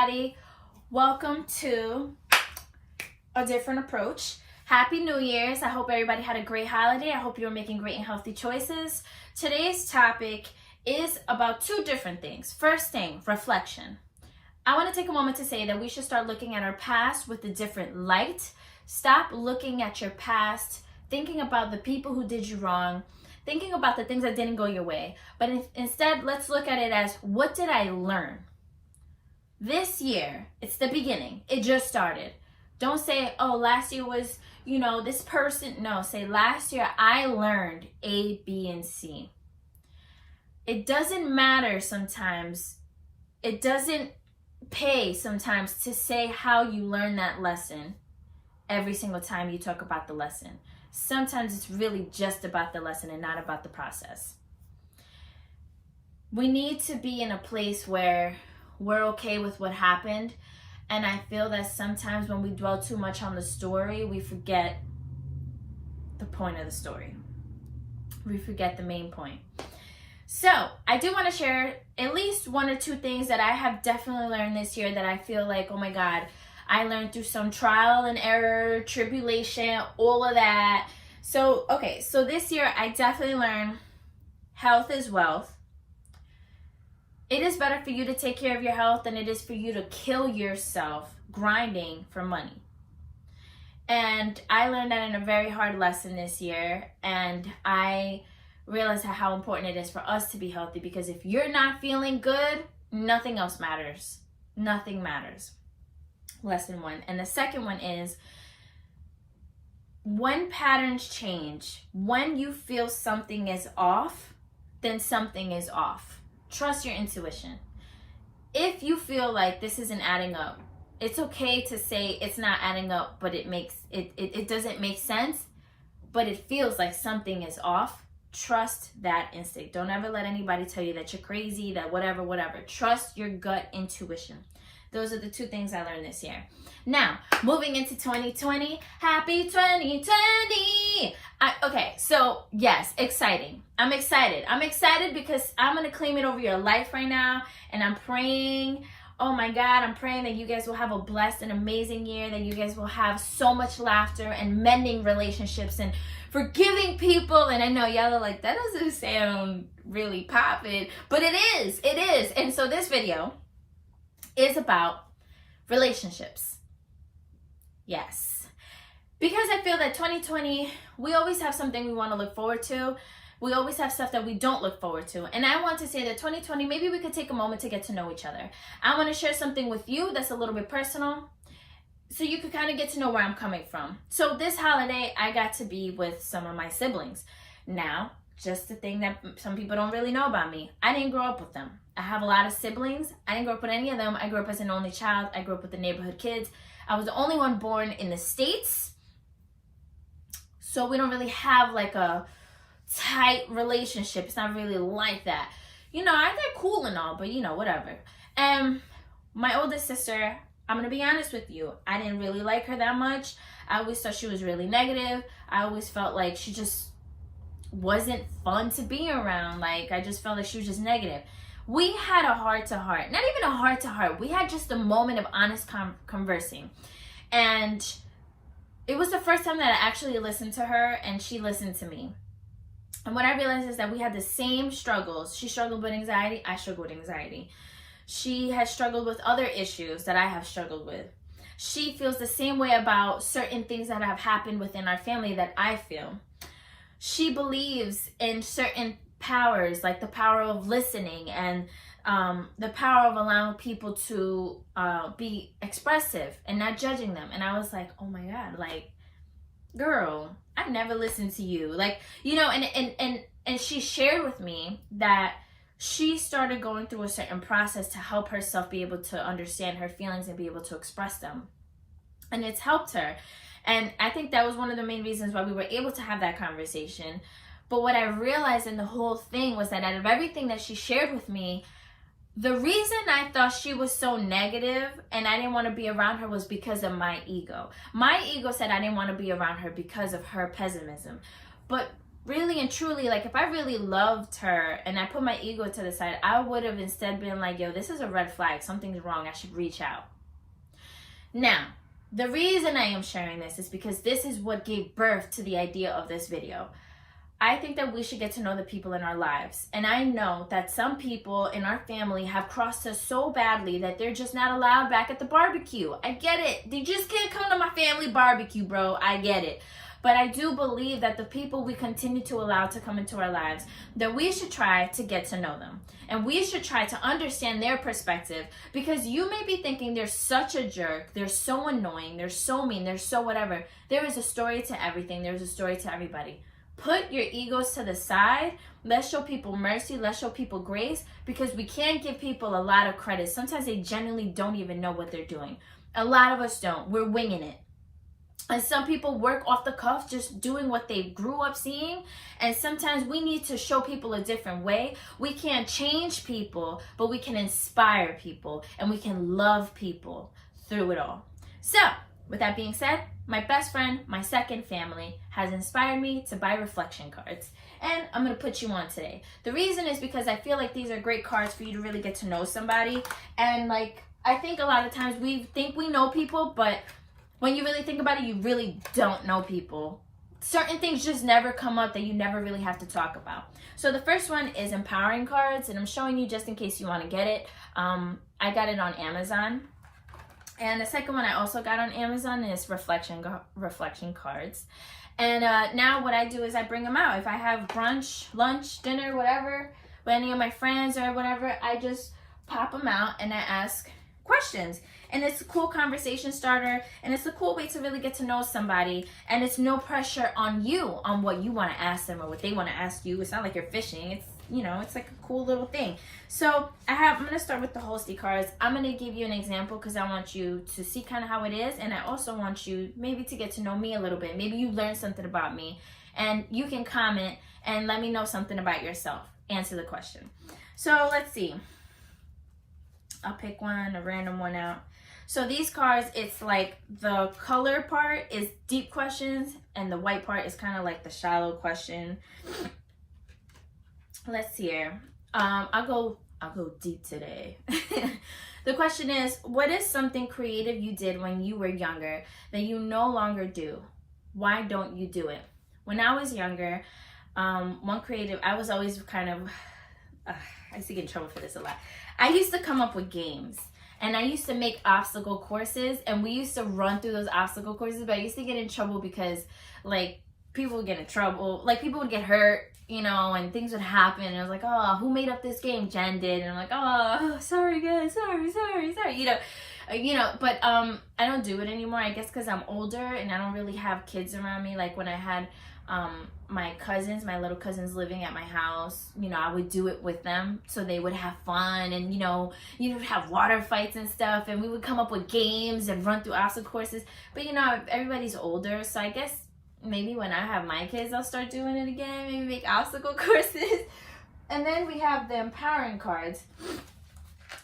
everybody. Welcome to A Different Approach. Happy New Year's. I hope everybody had a great holiday. I hope you're making great and healthy choices. Today's topic is about two different things. First thing, reflection. I want to take a moment to say that we should start looking at our past with a different light. Stop looking at your past, thinking about the people who did you wrong, thinking about the things that didn't go your way. But instead, let's look at it as, what did I learn? This year, it's the beginning. It just started. Don't say, oh, last year was, this person. No, say last year I learned A, B, and C. It doesn't matter sometimes. It doesn't pay sometimes to say how you learn that lesson every single time you talk about the lesson. Sometimes it's really just about the lesson and not about the process. We need to be in a place where we're okay with what happened. And I feel that sometimes when we dwell too much on the story, we forget the point of the story. We forget the main point. So I do want to share at least one or two things that I have definitely learned this year that I feel like, oh my God, I learned through some trial and error, tribulation, all of that. So this year I definitely learned health is wealth. It is better for you to take care of your health than it is for you to kill yourself grinding for money. And I learned that in a very hard lesson this year. And I realized how important it is for us to be healthy, because if you're not feeling good, nothing else matters. Nothing matters. Lesson one. And the second one is, when patterns change, when you feel something is off, then something is off. Trust your intuition. If you feel like this isn't adding up, it's okay to say it's not adding up, but it doesn't make sense, but it feels like something is off. Trust that instinct. Don't ever let anybody tell you that you're crazy, that whatever. Trust your gut intuition. Those are the two things I learned this year. Now, moving into 2020. Happy 2020! So yes, exciting. I'm excited. I'm excited because I'm going to claim it over your life right now. And I'm praying, oh my God, I'm praying that you guys will have a blessed and amazing year, that you guys will have so much laughter and mending relationships and forgiving people. And I know y'all are like, that doesn't sound really poppin', but it is. And so this video is about relationships. Yes. Because I feel that 2020, we always have something we want to look forward to. We always have stuff that we don't look forward to. And I want to say that 2020, maybe we could take a moment to get to know each other. I want to share something with you that's a little bit personal, so you could kind of get to know where I'm coming from. So this holiday, I got to be with some of my siblings. Now, just the thing that some people don't really know about me, I didn't grow up with them. I have a lot of siblings. I didn't grow up with any of them. I grew up as an only child. I grew up with the neighborhood kids. I was the only one born in the States. So we don't really have like a tight relationship. It's not really like that. I get cool and all, but whatever. And my oldest sister, I'm going to be honest with you, I didn't really like her that much. I always thought she was really negative. I always felt like she just wasn't fun to be around. Like, I just felt like she was just negative. We had a heart-to-heart. Not even a heart-to-heart. We had just a moment of honest conversing. And it was the first time that I actually listened to her and she listened to me. And what I realized is that we had the same struggles. She struggled with anxiety. I struggled with anxiety. She has struggled with other issues that I have struggled with. She feels the same way about certain things that have happened within our family that I feel. She believes in certain powers, like the power of listening and the power of allowing people to be expressive and not judging them. And I was like, oh my God, like, girl, I've never listened to you. Like, and she shared with me that she started going through a certain process to help herself be able to understand her feelings and be able to express them. And it's helped her. And I think that was one of the main reasons why we were able to have that conversation. But what I realized in the whole thing was that out of everything that she shared with me, the reason I thought she was so negative and I didn't want to be around her was because of my ego. My ego said I didn't want to be around her because of her pessimism. But really and truly, like, if I really loved her and I put my ego to the side, I would have instead been like, yo, this is a red flag. Something's wrong. I should reach out. Now, the reason I am sharing this is because this is what gave birth to the idea of this video. I think that we should get to know the people in our lives. And I know that some people in our family have crossed us so badly that they're just not allowed back at the barbecue. I get it. They just can't come to my family barbecue, bro. I get it. But I do believe that the people we continue to allow to come into our lives, that we should try to get to know them. And we should try to understand their perspective, because you may be thinking they're such a jerk, they're so annoying, they're so mean, they're so whatever. There is a story to everything. There's a story to everybody. Put your egos to the side. Let's show people mercy. Let's show people grace, because we can't give people a lot of credit. Sometimes they genuinely don't even know what they're doing. A lot of us don't. We're winging it. And some people work off the cuff, just doing what they grew up seeing. And sometimes we need to show people a different way. We can't change people, but we can inspire people, and we can love people through it all. So, with that being said, my best friend, my second family, has inspired me to buy reflection cards. And I'm going to put you on today. The reason is because I feel like these are great cards for you to really get to know somebody. And like, I think a lot of times we think we know people, but when you really think about it, you really don't know people. Certain things just never come up that you never really have to talk about. So the first one is empowering cards, and I'm showing you just in case you want to get it. I got it on Amazon. And the second one I also got on Amazon is reflection cards. And now what I do is I bring them out. If I have brunch, lunch, dinner, whatever, with any of my friends or whatever, I just pop them out and I ask questions. And it's a cool conversation starter, and it's a cool way to really get to know somebody. And it's no pressure on you on what you want to ask them or what they want to ask you. It's not like you're fishing. It's, you know, it's like a cool little thing. So I'm going to start with the Holsty cards. I'm going to give you an example because I want you to see kind of how it is. And I also want you maybe to get to know me a little bit. Maybe you learned something about me, and you can comment and let me know something about yourself. Answer the question. So let's see. I'll pick one, a random one out. So these cards, it's like the color part is deep questions, and the white part is kind of like the shallow question. Let's see here. I'll go deep today. The question is, what is something creative you did when you were younger that you no longer do? Why don't you do it? When I was younger, one creative, I was always kind of, I used to get in trouble for this a lot. I used to come up with games. And I used to make obstacle courses, and we used to run through those obstacle courses, but I used to get in trouble because, like, people would get in trouble. Like, people would get hurt, you know, and things would happen. And I was like, oh, who made up this game? Jen did. And I'm like, oh, sorry, guys. Sorry. You know, but I don't do it anymore, I guess because I'm older and I don't really have kids around me. Like, when I had my little cousins living at my house, you know, I would do it with them so they would have fun, and you know, you would have water fights and stuff, and we would come up with games and run through obstacle courses. But you know, everybody's older, so I guess maybe when I have my kids, I'll start doing it again, maybe make obstacle courses. And then we have the empowering cards,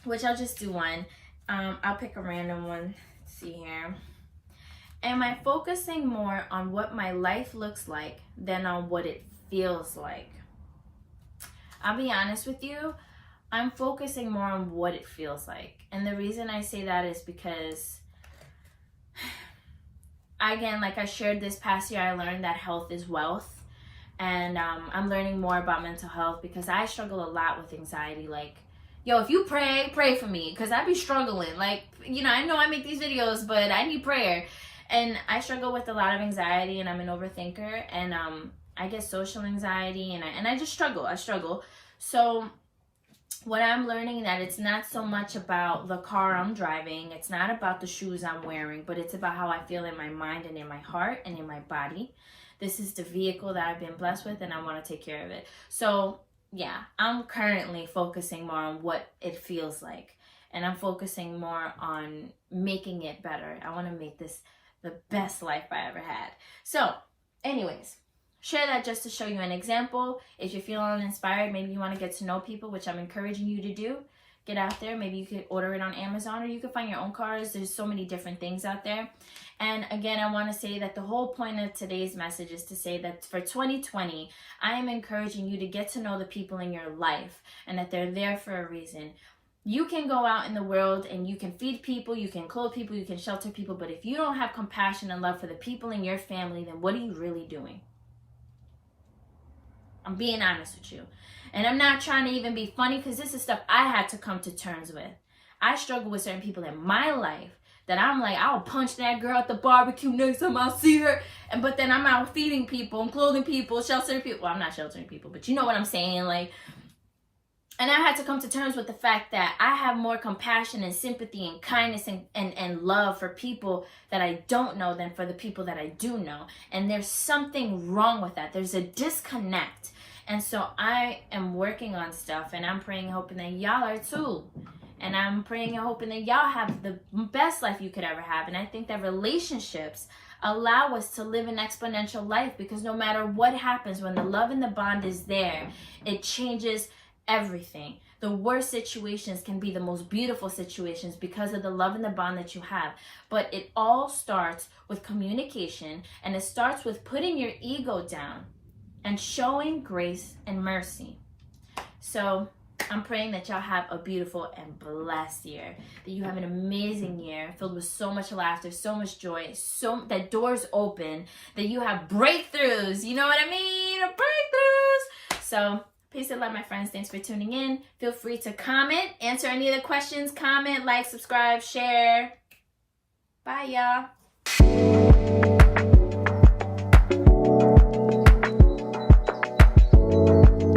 which I'll just do one. I'll pick a random one. Let's see here. Am I focusing more on what my life looks like than on what it feels like? I'll be honest with you, I'm focusing more on what it feels like. And the reason I say that is because, again, like I shared this past year, I learned that health is wealth. And I'm learning more about mental health because I struggle a lot with anxiety. Like, yo, if you pray for me, because I be struggling. Like, you know I make these videos, but I need prayer. And I struggle with a lot of anxiety, and I'm an overthinker, and I get social anxiety, and I just struggle. I struggle. So what I'm learning that it's not so much about the car I'm driving, it's not about the shoes I'm wearing, but it's about how I feel in my mind and in my heart and in my body. This is the vehicle that I've been blessed with, and I want to take care of it. So yeah, I'm currently focusing more on what it feels like, and I'm focusing more on making it better. I want to make this the best life I ever had. So anyways, share that just to show you an example. If you're feeling inspired, maybe you want to get to know people, which I'm encouraging you to do, get out there. Maybe you could order it on Amazon, or you could find your own cars. There's so many different things out there. And again, I want to say that the whole point of today's message is to say that for 2020, I am encouraging you to get to know the people in your life and that they're there for a reason. You can go out in the world and you can feed people, you can clothe people, you can shelter people, but if you don't have compassion and love for the people in your family, then what are you really doing? I'm being honest with you. And I'm not trying to even be funny, because this is stuff I had to come to terms with. I struggle with certain people in my life that I'm like, I'll punch that girl at the barbecue next time I see her. But then I'm out feeding people and clothing people, sheltering people. Well, I'm not sheltering people, but you know what I'm saying. Like, and I had to come to terms with the fact that I have more compassion and sympathy and kindness and love for people that I don't know than for the people that I do know. And there's something wrong with that. There's a disconnect. And so I am working on stuff, and I'm praying and hoping that y'all are too. And I'm praying and hoping that y'all have the best life you could ever have. And I think that relationships allow us to live an exponential life, because no matter what happens, when the love and the bond is there, it changes everything. The worst situations can be the most beautiful situations because of the love and the bond that you have. But it all starts with communication, and it starts with putting your ego down and showing grace and mercy. So I'm praying that y'all have a beautiful and blessed year, that you have an amazing year filled with so much laughter, so much joy, so that doors open, that you have breakthroughs. You know what I mean? Breakthroughs. So peace and love, my friends. Thanks for tuning in. Feel free to comment, answer any of the questions, comment, like, subscribe, share. Bye, y'all.